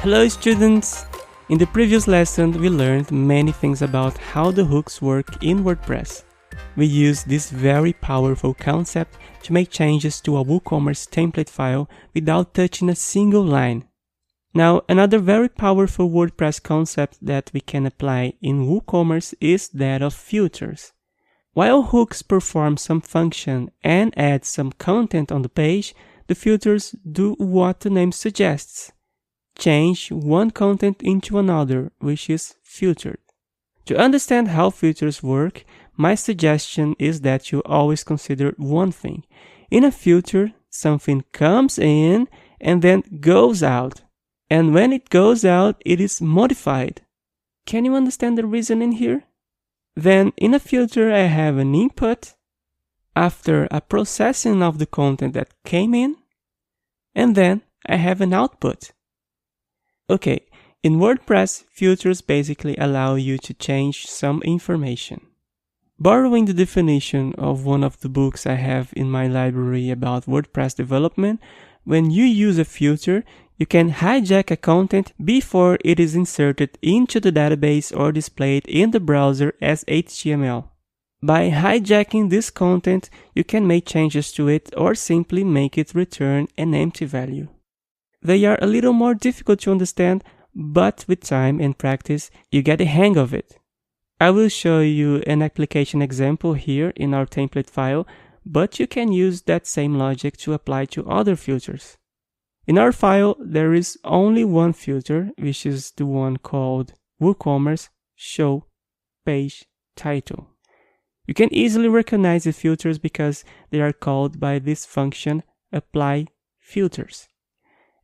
Hello students! In the previous lesson we learned many things about how the hooks work in WordPress. We used this very powerful concept to make changes to a WooCommerce template file without touching a single line. Now, another very powerful WordPress concept that we can apply in WooCommerce is that of filters. While hooks perform some function and add some content on the page, the filters do what the name suggests. Change one content into another, which is filtered. To understand how filters work, my suggestion is that you always consider one thing. In a filter, something comes in and then goes out. And when it goes out, it is modified. Can you understand the reasoning here? Then in a filter, I have an input after a processing of the content that came in, and then I have an output. Okay, in WordPress, filters basically allow you to change some information. Borrowing the definition of one of the books I have in my library about WordPress development, when you use a filter, you can hijack a content before it is inserted into the database or displayed in the browser as HTML. By hijacking this content, you can make changes to it or simply make it return an empty value. They are a little more difficult to understand, but with time and practice, you get the hang of it. I will show you an application example here in our template file, but you can use that same logic to apply to other filters. In our file, there is only one filter, which is the one called WooCommerce Show Page Title. You can easily recognize the filters because they are called by this function apply filters.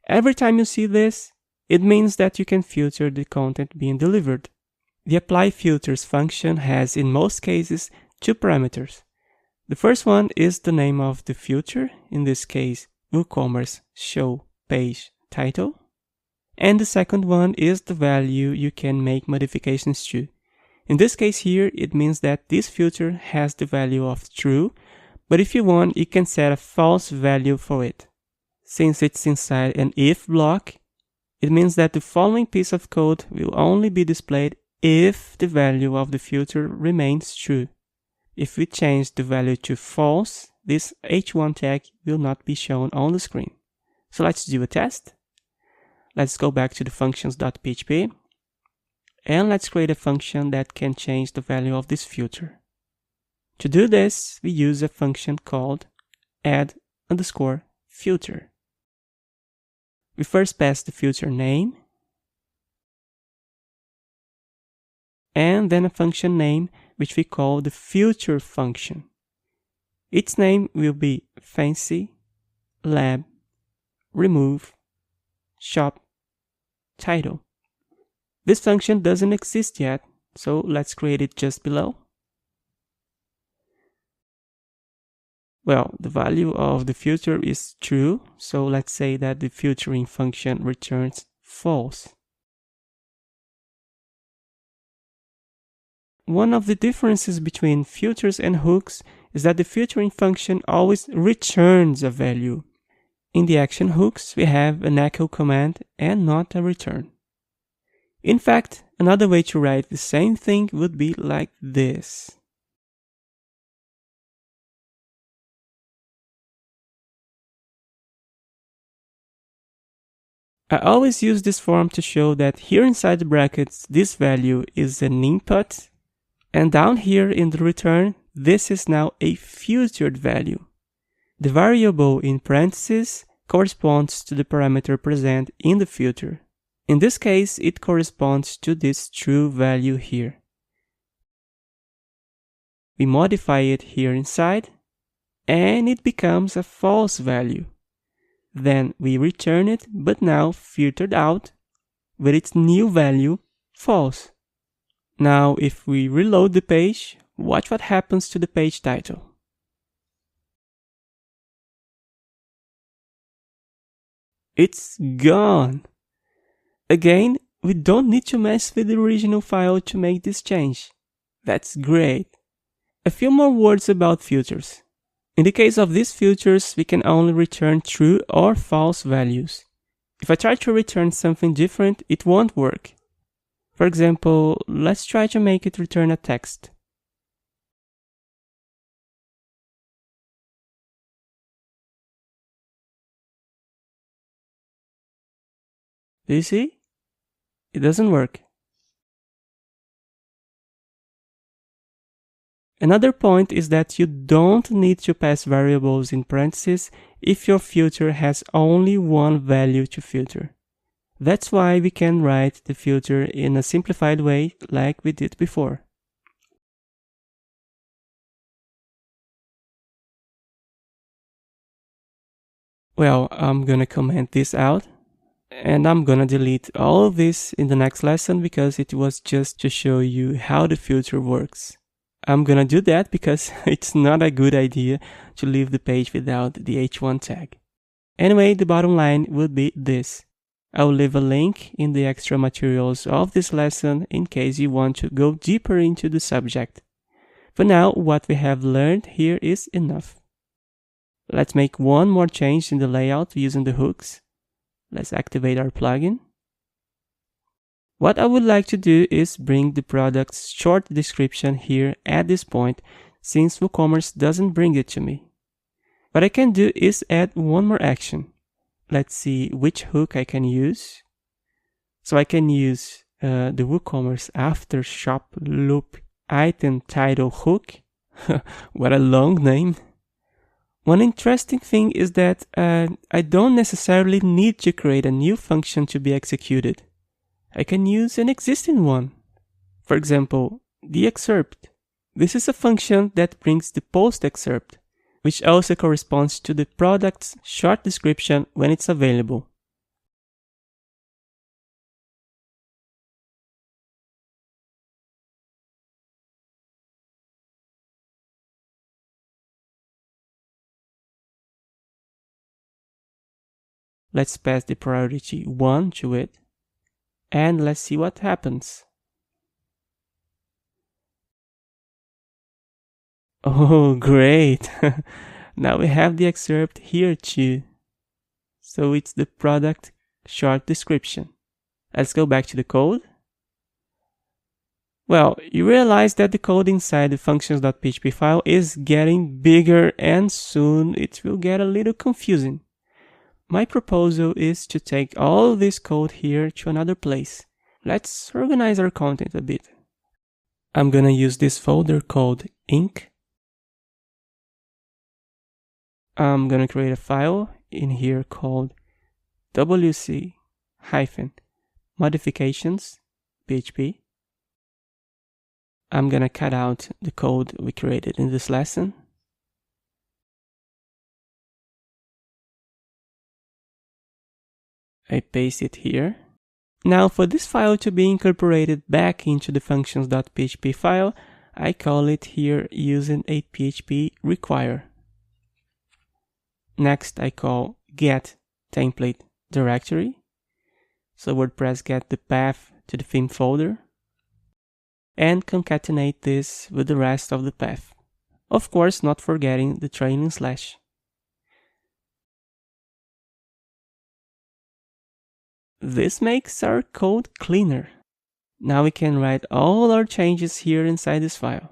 Every time you see this, it means that you can filter the content being delivered. The apply filters function has in most cases two parameters. The first one is the name of the filter, in this case WooCommerce Show Page Title, and the second one is the value you can make modifications to. In this case here, it means that this filter has the value of true, but if you want, you can set a false value for it. Since it's inside an if block, it means that the following piece of code will only be displayed if the value of the filter remains true. If we change the value to false, this h1 tag will not be shown on the screen. So let's do a test. Let's go back to the functions.php and let's create a function that can change the value of this filter. To do this, we use a function called add_filter. We first pass the filter name and then a function name which we call the filter function. Its name will be fancy lab remove shop title. This function doesn't exist yet, so let's create it just below. Well, the value of the filter is true, so let's say that the filtering function returns false. One of the differences between filters and hooks is that the filtering function always returns a value. In the action hooks, we have an echo command and not a return. In fact, another way to write the same thing would be like this. I always use this form to show that here inside the brackets, this value is an input, and down here in the return, this is now a filtered value. The variable in parentheses corresponds to the parameter present in the filter. In this case, it corresponds to this true value here. We modify it here inside, and it becomes a false value. Then we return it, but now filtered out with its new value, false. Now, if we reload the page, watch what happens to the page title. It's gone. Again, we don't need to mess with the original file to make this change. That's great. A few more words about filters. In the case of these filters, we can only return true or false values. If I try to return something different, it won't work. For example, let's try to make it return a text. Do you see? It doesn't work. Another point is that you don't need to pass variables in parentheses if your filter has only one value to filter. That's why we can write the filter in a simplified way like we did before. Well, I'm gonna comment this out, and I'm gonna delete all of this in the next lesson because it was just to show you how the filter works. I'm gonna do that because it's not a good idea to leave the page without the h1 tag. Anyway, the bottom line would be this. I will leave a link in the extra materials of this lesson in case you want to go deeper into the subject. For now, what we have learned here is enough. Let's make one more change in the layout using the hooks. Let's activate our plugin. What I would like to do is bring the product's short description here at this point, since WooCommerce doesn't bring it to me. What I can do is add one more action. Let's see which hook I can use. So I can use the WooCommerce after shop loop item title hook. What a long name. One interesting thing is that I don't necessarily need to create a new function to be executed. I can use an existing one. For example, the excerpt. This is a function that brings the post excerpt, which also corresponds to the product's short description when it's available. Let's pass the priority 1 to it, and let's see what happens. Oh, great! Now we have the excerpt here too. So it's the product short description. Let's go back to the code. Well, you realize that the code inside the functions.php file is getting bigger and soon it will get a little confusing. My proposal is to take all this code here to another place. Let's organize our content a bit. I'm gonna use this folder called ink. I'm gonna create a file in here called wc-modifications.php. I'm gonna cut out the code we created in this lesson. I paste it here. Now for this file to be incorporated back into the functions.php file, I call it here using a PHP require. Next I call get template directory. So WordPress get the path to the theme folder. And concatenate this with the rest of the path. Of course, not forgetting the trailing slash. This makes our code cleaner. Now we can write all our changes here inside this file.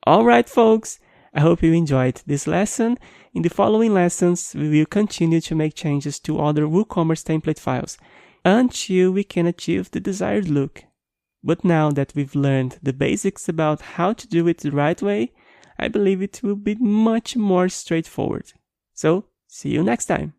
Alright folks, I hope you enjoyed this lesson. In the following lessons, we will continue to make changes to other WooCommerce template files until we can achieve the desired look. But now that we've learned the basics about how to do it the right way, I believe it will be much more straightforward. So, see you next time!